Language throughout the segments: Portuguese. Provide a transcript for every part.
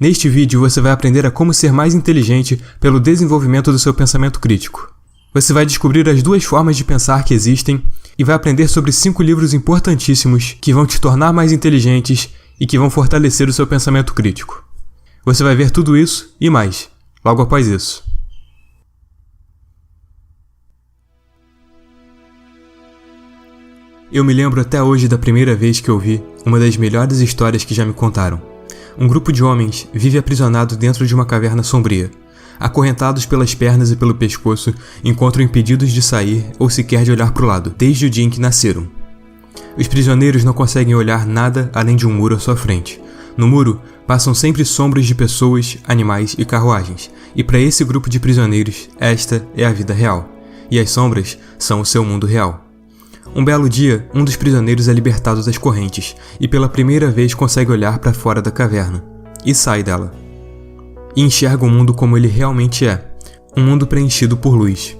Neste vídeo você vai aprender a como ser mais inteligente pelo desenvolvimento do seu pensamento crítico. Você vai descobrir as duas formas de pensar que existem e vai aprender sobre 5 livros importantíssimos que vão te tornar mais inteligentes e que vão fortalecer o seu pensamento crítico. Você vai ver tudo isso e mais, logo após isso. Eu me lembro até hoje da primeira vez que ouvi uma das melhores histórias que já me contaram. Um grupo de homens vive aprisionado dentro de uma caverna sombria. Acorrentados pelas pernas e pelo pescoço, encontram impedidos de sair ou sequer de olhar para o lado, desde o dia em que nasceram. Os prisioneiros não conseguem olhar nada além de um muro à sua frente. No muro, passam sempre sombras de pessoas, animais e carruagens, e para esse grupo de prisioneiros, esta é a vida real, e as sombras são o seu mundo real. Um belo dia, um dos prisioneiros é libertado das correntes, e pela primeira vez consegue olhar para fora da caverna, e sai dela. E enxerga o mundo como ele realmente é, um mundo preenchido por luz.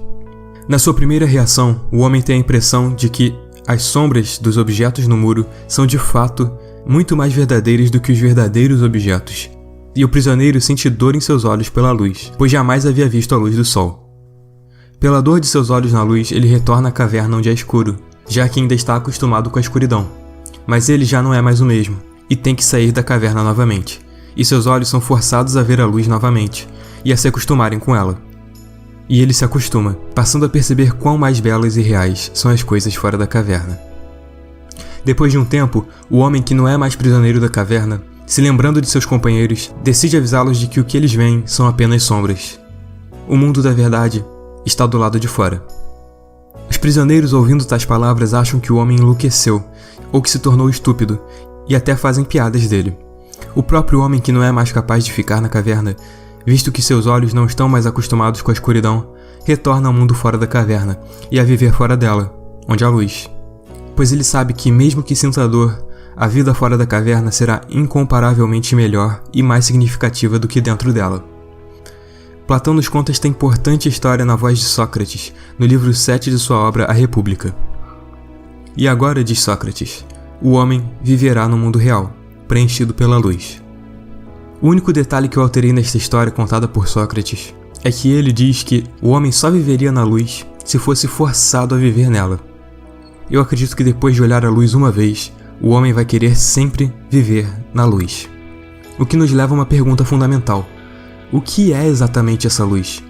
Na sua primeira reação, o homem tem a impressão de que as sombras dos objetos no muro são de fato muito mais verdadeiras do que os verdadeiros objetos, e o prisioneiro sente dor em seus olhos pela luz, pois jamais havia visto a luz do sol. Pela dor de seus olhos na luz, ele retorna à caverna onde é escuro, já que ainda está acostumado com a escuridão. Mas ele já não é mais o mesmo, e tem que sair da caverna novamente, e seus olhos são forçados a ver a luz novamente, e a se acostumarem com ela. E ele se acostuma, passando a perceber quão mais belas e reais são as coisas fora da caverna. Depois de um tempo, o homem que não é mais prisioneiro da caverna, se lembrando de seus companheiros, decide avisá-los de que o que eles veem são apenas sombras. O mundo da verdade está do lado de fora. Os prisioneiros, ouvindo tais palavras, acham que o homem enlouqueceu, ou que se tornou estúpido, e até fazem piadas dele. O próprio homem que não é mais capaz de ficar na caverna, visto que seus olhos não estão mais acostumados com a escuridão, retorna ao mundo fora da caverna, e a viver fora dela, onde há luz. Pois ele sabe que, mesmo que sinta dor, a vida fora da caverna será incomparavelmente melhor e mais significativa do que dentro dela. Platão nos conta esta importante história na voz de Sócrates, no livro 7 de sua obra A República. E agora, diz Sócrates, o homem viverá no mundo real, preenchido pela luz. O único detalhe que eu alterei nesta história contada por Sócrates é que ele diz que o homem só viveria na luz se fosse forçado a viver nela. Eu acredito que depois de olhar a luz uma vez, o homem vai querer sempre viver na luz. O que nos leva a uma pergunta fundamental. O que é exatamente essa luz?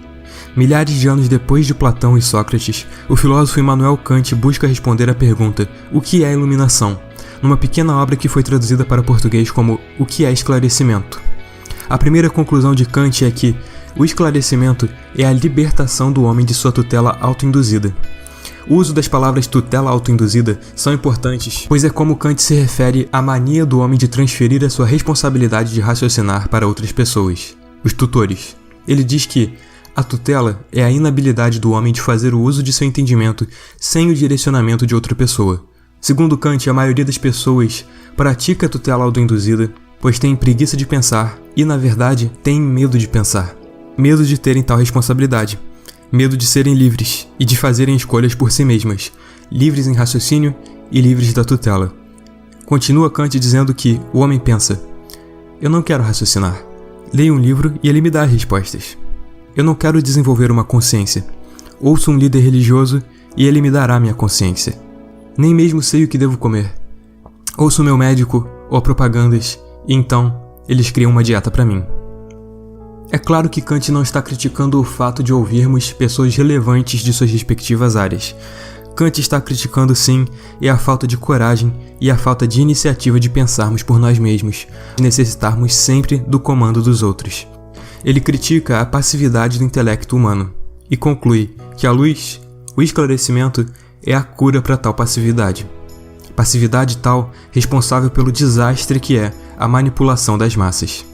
Milhares de anos depois de Platão e Sócrates, o filósofo Immanuel Kant busca responder à pergunta: o que é iluminação? Numa pequena obra que foi traduzida para o português como O que é esclarecimento? A primeira conclusão de Kant é que o esclarecimento é a libertação do homem de sua tutela autoinduzida. O uso das palavras tutela autoinduzida são importantes, pois é como Kant se refere à mania do homem de transferir a sua responsabilidade de raciocinar para outras pessoas, os tutores. Ele diz que a tutela é a inabilidade do homem de fazer o uso de seu entendimento sem o direcionamento de outra pessoa. Segundo Kant, a maioria das pessoas pratica a tutela autoinduzida, pois tem preguiça de pensar e, na verdade, tem medo de pensar. Medo de terem tal responsabilidade. Medo de serem livres e de fazerem escolhas por si mesmas, livres em raciocínio e livres da tutela. Continua Kant dizendo que o homem pensa: eu não quero raciocinar. Leio um livro e ele me dá as respostas. Eu não quero desenvolver uma consciência. Ouço um líder religioso e ele me dará minha consciência. Nem mesmo sei o que devo comer. Ouço meu médico ou propagandas e então eles criam uma dieta para mim. É claro que Kant não está criticando o fato de ouvirmos pessoas relevantes de suas respectivas áreas. Kant está criticando sim a falta de coragem e a falta de iniciativa de pensarmos por nós mesmos, de necessitarmos sempre do comando dos outros. Ele critica a passividade do intelecto humano e conclui que a luz, o esclarecimento, é a cura para tal passividade. Passividade tal responsável pelo desastre que é a manipulação das massas.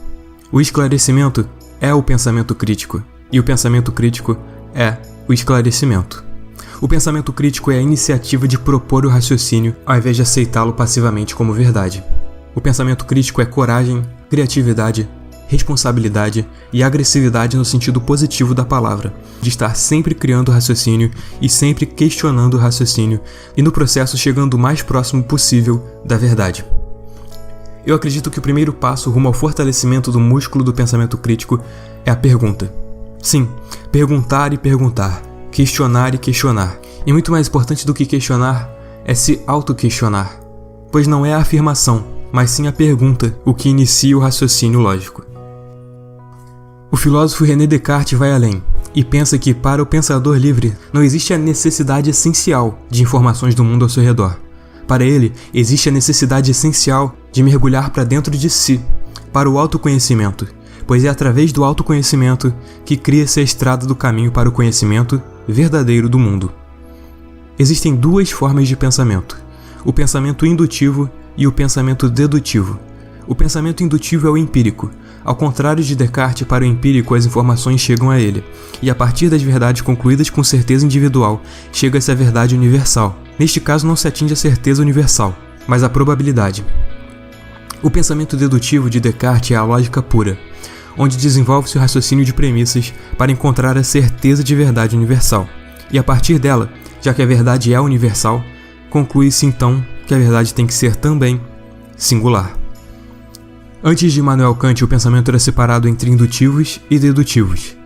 O esclarecimento é o pensamento crítico, e o pensamento crítico é o esclarecimento. O pensamento crítico é a iniciativa de propor o raciocínio ao invés de aceitá-lo passivamente como verdade. O pensamento crítico é coragem, criatividade, responsabilidade e agressividade no sentido positivo da palavra, de estar sempre criando raciocínio e sempre questionando o raciocínio e no processo chegando o mais próximo possível da verdade. Eu acredito que o primeiro passo rumo ao fortalecimento do músculo do pensamento crítico é a pergunta. Sim, perguntar e perguntar, questionar e questionar. E muito mais importante do que questionar é se auto-questionar, pois não é a afirmação, mas sim a pergunta o que inicia o raciocínio lógico. O filósofo René Descartes vai além e pensa que para o pensador livre não existe a necessidade essencial de informações do mundo ao seu redor. Para ele, existe a necessidade essencial de mergulhar para dentro de si, para o autoconhecimento, pois é através do autoconhecimento que cria-se a estrada do caminho para o conhecimento verdadeiro do mundo. Existem duas formas de pensamento: o pensamento indutivo e o pensamento dedutivo. O pensamento indutivo é o empírico. Ao contrário de Descartes, para o empírico as informações chegam a ele, e a partir das verdades concluídas com certeza individual, chega-se à verdade universal. Neste caso não se atinge a certeza universal, mas a probabilidade. O pensamento dedutivo de Descartes é a lógica pura, onde desenvolve-se o raciocínio de premissas para encontrar a certeza de verdade universal. E a partir dela, já que a verdade é universal, conclui-se então que a verdade tem que ser também singular. Antes de Immanuel Kant, o pensamento era separado entre indutivos e dedutivos.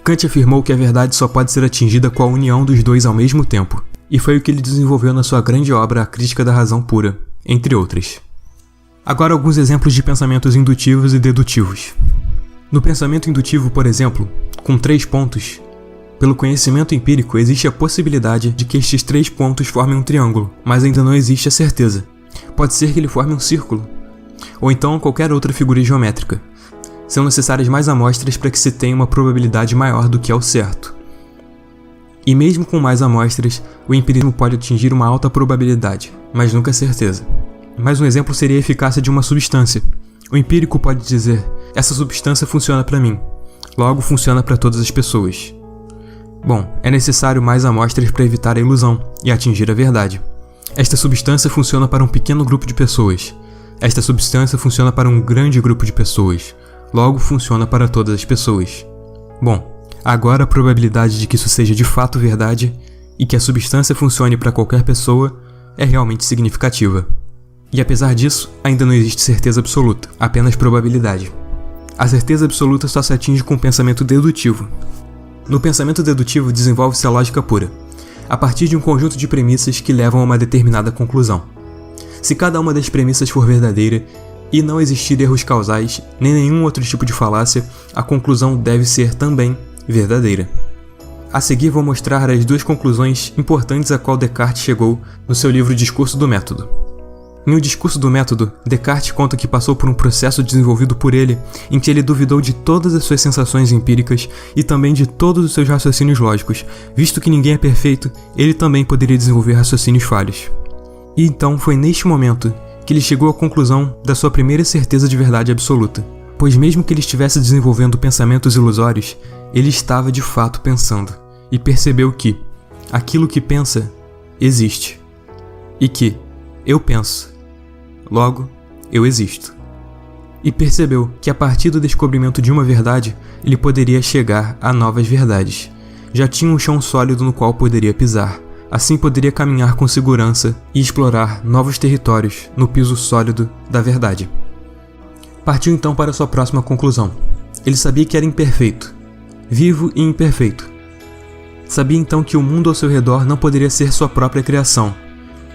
Kant afirmou que a verdade só pode ser atingida com a união dos dois ao mesmo tempo, e foi o que ele desenvolveu na sua grande obra A Crítica da Razão Pura, entre outras. Agora alguns exemplos de pensamentos indutivos e dedutivos. No pensamento indutivo, por exemplo, com 3 pontos, pelo conhecimento empírico existe a possibilidade de que estes 3 pontos formem um triângulo, mas ainda não existe a certeza. Pode ser que ele forme um círculo, ou então qualquer outra figura geométrica. São necessárias mais amostras para que se tenha uma probabilidade maior do que é o certo. E mesmo com mais amostras, o empirismo pode atingir uma alta probabilidade, mas nunca certeza. Mais um exemplo seria a eficácia de uma substância. O empírico pode dizer: essa substância funciona para mim, logo funciona para todas as pessoas. Bom, é necessário mais amostras para evitar a ilusão e atingir a verdade. Esta substância funciona para um pequeno grupo de pessoas. Esta substância funciona para um grande grupo de pessoas, logo funciona para todas as pessoas. Bom, agora a probabilidade de que isso seja de fato verdade e que a substância funcione para qualquer pessoa é realmente significativa. E apesar disso, ainda não existe certeza absoluta, apenas probabilidade. A certeza absoluta só se atinge com o pensamento dedutivo. No pensamento dedutivo desenvolve-se a lógica pura, a partir de um conjunto de premissas que levam a uma determinada conclusão. Se cada uma das premissas for verdadeira e não existir erros causais nem nenhum outro tipo de falácia, a conclusão deve ser também verdadeira. A seguir vou mostrar as 2 conclusões importantes a qual Descartes chegou no seu livro Discurso do Método. Em O Discurso do Método, Descartes conta que passou por um processo desenvolvido por ele em que ele duvidou de todas as suas sensações empíricas e também de todos os seus raciocínios lógicos. Visto que ninguém é perfeito, ele também poderia desenvolver raciocínios falhos. E então foi neste momento que ele chegou à conclusão da sua primeira certeza de verdade absoluta, pois mesmo que ele estivesse desenvolvendo pensamentos ilusórios, ele estava de fato pensando, e percebeu que aquilo que pensa existe, e que eu penso, logo eu existo. E percebeu que a partir do descobrimento de uma verdade, ele poderia chegar a novas verdades. Já tinha um chão sólido no qual poderia pisar. Assim poderia caminhar com segurança e explorar novos territórios no piso sólido da verdade. Partiu então para sua próxima conclusão. Ele sabia que era imperfeito, vivo e imperfeito. Sabia então que o mundo ao seu redor não poderia ser sua própria criação,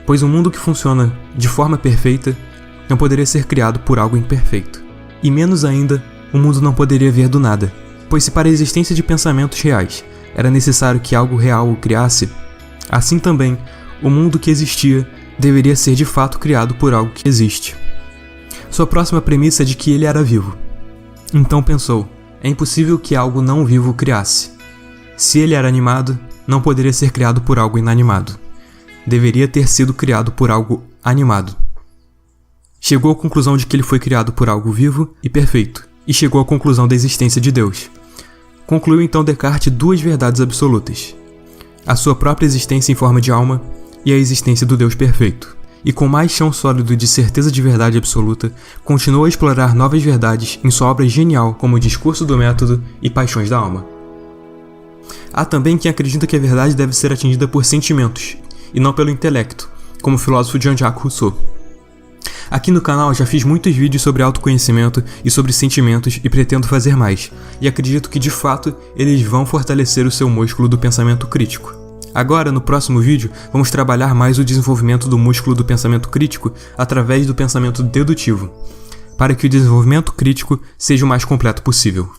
pois um mundo que funciona de forma perfeita não poderia ser criado por algo imperfeito. E menos ainda, o mundo não poderia vir do nada, pois se para a existência de pensamentos reais era necessário que algo real o criasse, assim também, o mundo que existia deveria ser de fato criado por algo que existe. Sua próxima premissa é de que ele era vivo. Então pensou, é impossível que algo não vivo o criasse. Se ele era animado, não poderia ser criado por algo inanimado. Deveria ter sido criado por algo animado. Chegou à conclusão de que ele foi criado por algo vivo e perfeito, e chegou à conclusão da existência de Deus. Concluiu então Descartes 2 verdades absolutas: a sua própria existência em forma de alma e a existência do Deus perfeito. E com mais chão sólido de certeza de verdade absoluta, continuou a explorar novas verdades em sua obra genial como O Discurso do Método e Paixões da Alma. Há também quem acredita que a verdade deve ser atingida por sentimentos, e não pelo intelecto, como o filósofo Jean-Jacques Rousseau. Aqui no canal já fiz muitos vídeos sobre autoconhecimento e sobre sentimentos e pretendo fazer mais, e acredito que de fato eles vão fortalecer o seu músculo do pensamento crítico. Agora, no próximo vídeo, vamos trabalhar mais o desenvolvimento do músculo do pensamento crítico através do pensamento dedutivo, para que o desenvolvimento crítico seja o mais completo possível.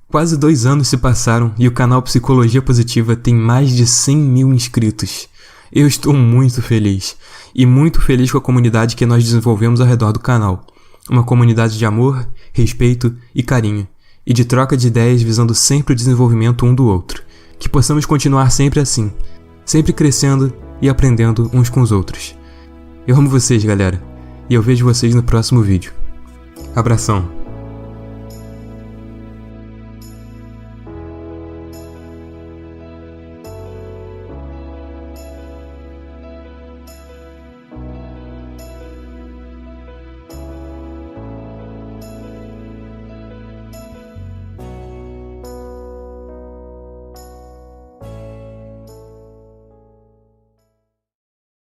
Quase 2 anos se passaram e o canal Psicologia Positiva tem mais de 100 mil inscritos. Eu estou muito feliz, e muito feliz com a comunidade que nós desenvolvemos ao redor do canal. Uma comunidade de amor, respeito e carinho, e de troca de ideias visando sempre o desenvolvimento um do outro. Que possamos continuar sempre assim, sempre crescendo e aprendendo uns com os outros. Eu amo vocês, galera, e eu vejo vocês no próximo vídeo. Abração!